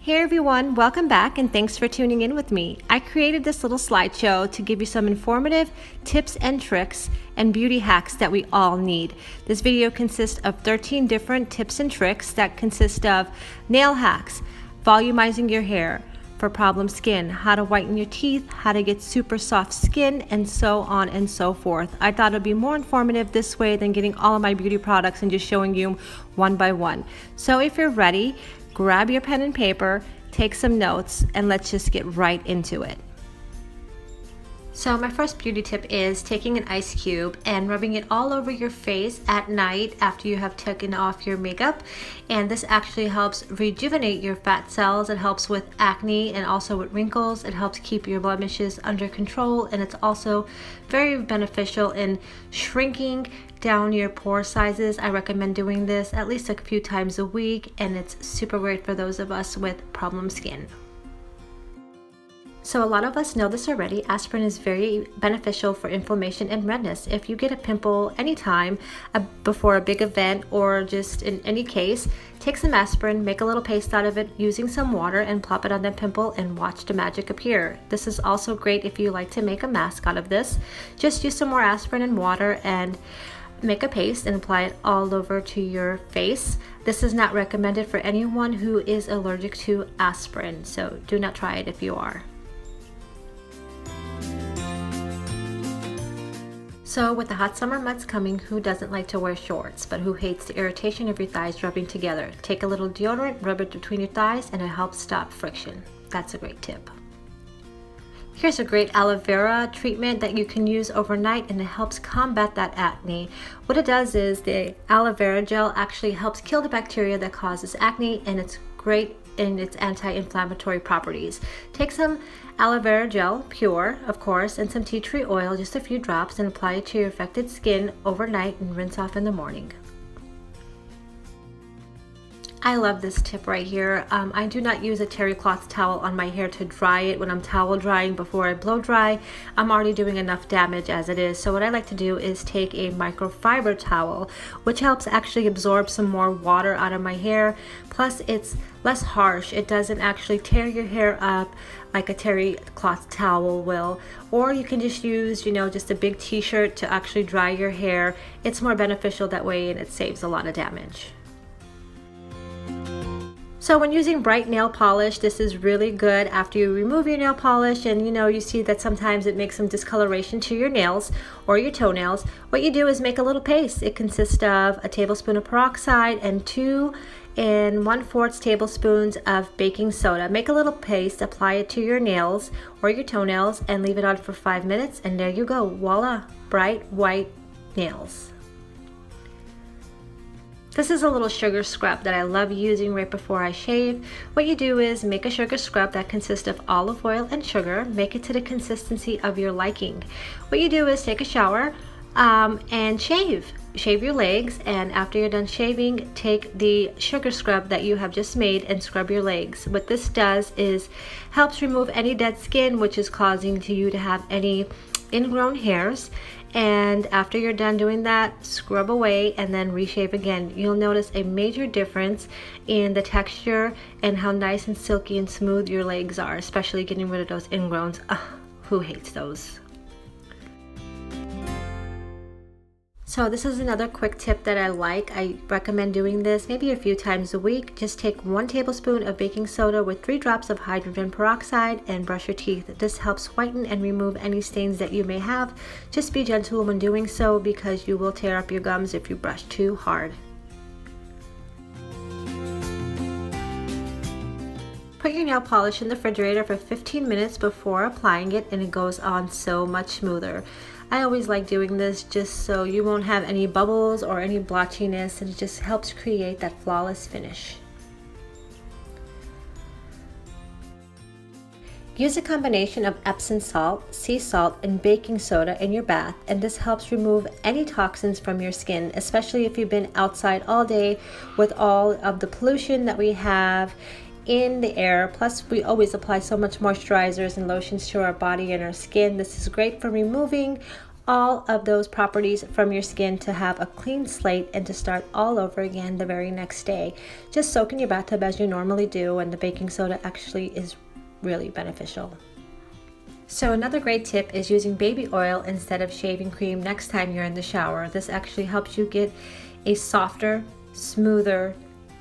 Hey everyone, welcome back and thanks for tuning in with me. I created this little slideshow to give you some informative tips and tricks and beauty hacks that we all need. This video consists of 13 different tips and tricks that consist of nail hacks, volumizing your hair for problem skin, how to whiten your teeth, how to get super soft skin, and so on and so forth. I thought it would be more informative this way than getting all of my beauty products and just showing you one by one. So if you're ready, grab your pen and paper, take some notes, and let's just get right into it. So my first beauty tip is taking an ice cube and rubbing it all over your face at night after you have taken off your makeup. And this actually helps rejuvenate your fat cells. It helps with acne and also with wrinkles. It helps keep your blemishes under control, and it's also very beneficial in shrinking down your pore sizes. I recommend doing this at least a few times a week, and it's super great for those of us with problem skin. So a lot of us know this already. Aspirin is very beneficial for inflammation and redness. If you get a pimple anytime before a big event or just in any case, take some aspirin, make a little paste out of it using some water, and plop it on that pimple and watch the magic appear. This is also great if you like to make a mask out of this. Just use some more aspirin and water and make a paste and apply it all over to your face. This is not recommended for anyone who is allergic to aspirin, so do not try it if you are. So with the hot summer months coming, who doesn't like to wear shorts, but who hates the irritation of your thighs rubbing together? Take a little deodorant, rub it between your thighs, and it helps stop friction. That's a great tip. Here's a great aloe vera treatment that you can use overnight, and it helps combat that acne. What it does is the aloe vera gel actually helps kill the bacteria that causes acne, and it's great in its anti-inflammatory properties. Take some aloe vera gel, pure of course, and some tea tree oil, just a few drops, and apply it to your affected skin overnight and rinse off in the morning. I love this tip right here. I do not use a terry cloth towel on my hair to dry it when I'm towel drying before I blow dry. I'm already doing enough damage as it is. So what I like to do is take a microfiber towel, which helps actually absorb some more water out of my hair. Plus it's less harsh. It doesn't actually tear your hair up like a terry cloth towel will. Or you can just use, just a big t-shirt to actually dry your hair. It's more beneficial that way, and it saves a lot of damage. So when using bright nail polish, this is really good after you remove your nail polish and you see that sometimes it makes some discoloration to your nails or your toenails. What you do is make a little paste. It consists of a tablespoon of peroxide and 2 1/4 tablespoons of baking soda. Make a little paste, apply it to your nails or your toenails, and leave it on for 5 minutes, and there you go. Voila, bright white nails. This is a little sugar scrub that I love using right before I shave. What you do is make a sugar scrub that consists of olive oil and sugar. Make it to the consistency of your liking. What you do is take a shower and shave. Shave your legs, and after you're done shaving, take the sugar scrub that you have just made and scrub your legs. What this does is helps remove any dead skin which is causing you to have any ingrown hairs. And after you're done doing that, scrub away and then reshave again. You'll notice a major difference in the texture and how nice and silky and smooth your legs are, especially getting rid of those ingrowns. Who hates those? So this is another quick tip that I like. I recommend doing this maybe a few times a week. Just take 1 tablespoon of baking soda with 3 drops of hydrogen peroxide and brush your teeth. This helps whiten and remove any stains that you may have. Just be gentle when doing so, because you will tear up your gums if you brush too hard. Put your nail polish in the refrigerator for 15 minutes before applying it, and it goes on so much smoother. I always like doing this just so you won't have any bubbles or any blotchiness, and it just helps create that flawless finish. Use a combination of Epsom salt, sea salt, and baking soda in your bath, and this helps remove any toxins from your skin, especially if you've been outside all day with all of the pollution that we have in the air. Plus we always apply so much moisturizers and lotions to our body and our skin. This is great for removing all of those properties from your skin to have a clean slate and to start all over again the very next day. Just soak in your bathtub as you normally do, and the baking soda actually is really beneficial. So another great tip is using baby oil instead of shaving cream next time you're in the shower. This actually helps you get a softer, smoother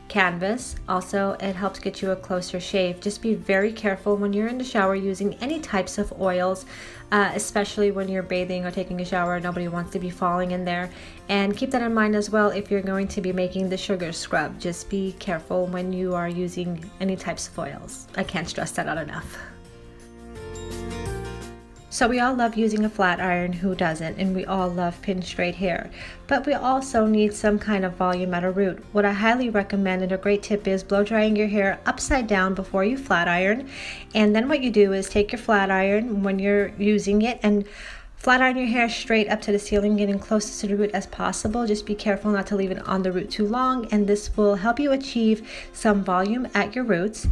canvas. Also, it helps get you a closer shave. Just be very careful when you're in the shower using any types of oils, especially when you're bathing or taking a shower. Nobody wants to be falling in there. And keep that in mind as well if you're going to be making the sugar scrub. Just be careful when you are using any types of oils. I can't stress that out enough. So we all love using a flat iron, who doesn't? And we all love pin straight hair. But we also need some kind of volume at a root. What I highly recommend, and a great tip, is blow drying your hair upside down before you flat iron. And then what you do is take your flat iron when you're using it and flat iron your hair straight up to the ceiling, getting closest to the root as possible. Just be careful not to leave it on the root too long, and this will help you achieve some volume at your roots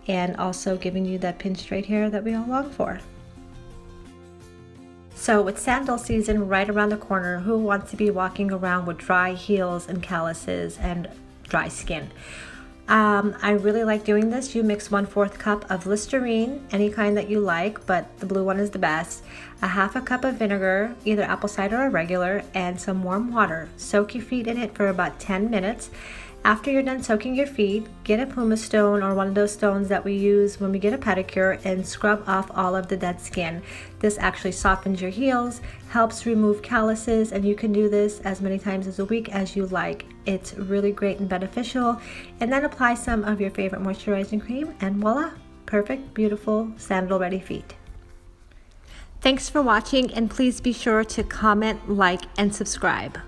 and also giving you that pin straight hair that we all long for. So with sandal season right around the corner, who wants to be walking around with dry heels and calluses and dry skin? I really like doing this. You mix 1/4 cup of Listerine, any kind that you like, but the blue one is the best. A 1/2 cup of vinegar, either apple cider or regular, and some warm water. Soak your feet in it for about 10 minutes. After you're done soaking your feet, get a pumice stone or one of those stones that we use when we get a pedicure and scrub off all of the dead skin. This actually softens your heels, helps remove calluses, and you can do this as many times as a week as you like. It's really great and beneficial. And then apply some of your favorite moisturizing cream and voila, perfect, beautiful, sandal ready feet. Thanks for watching, and please be sure to comment, like, and subscribe.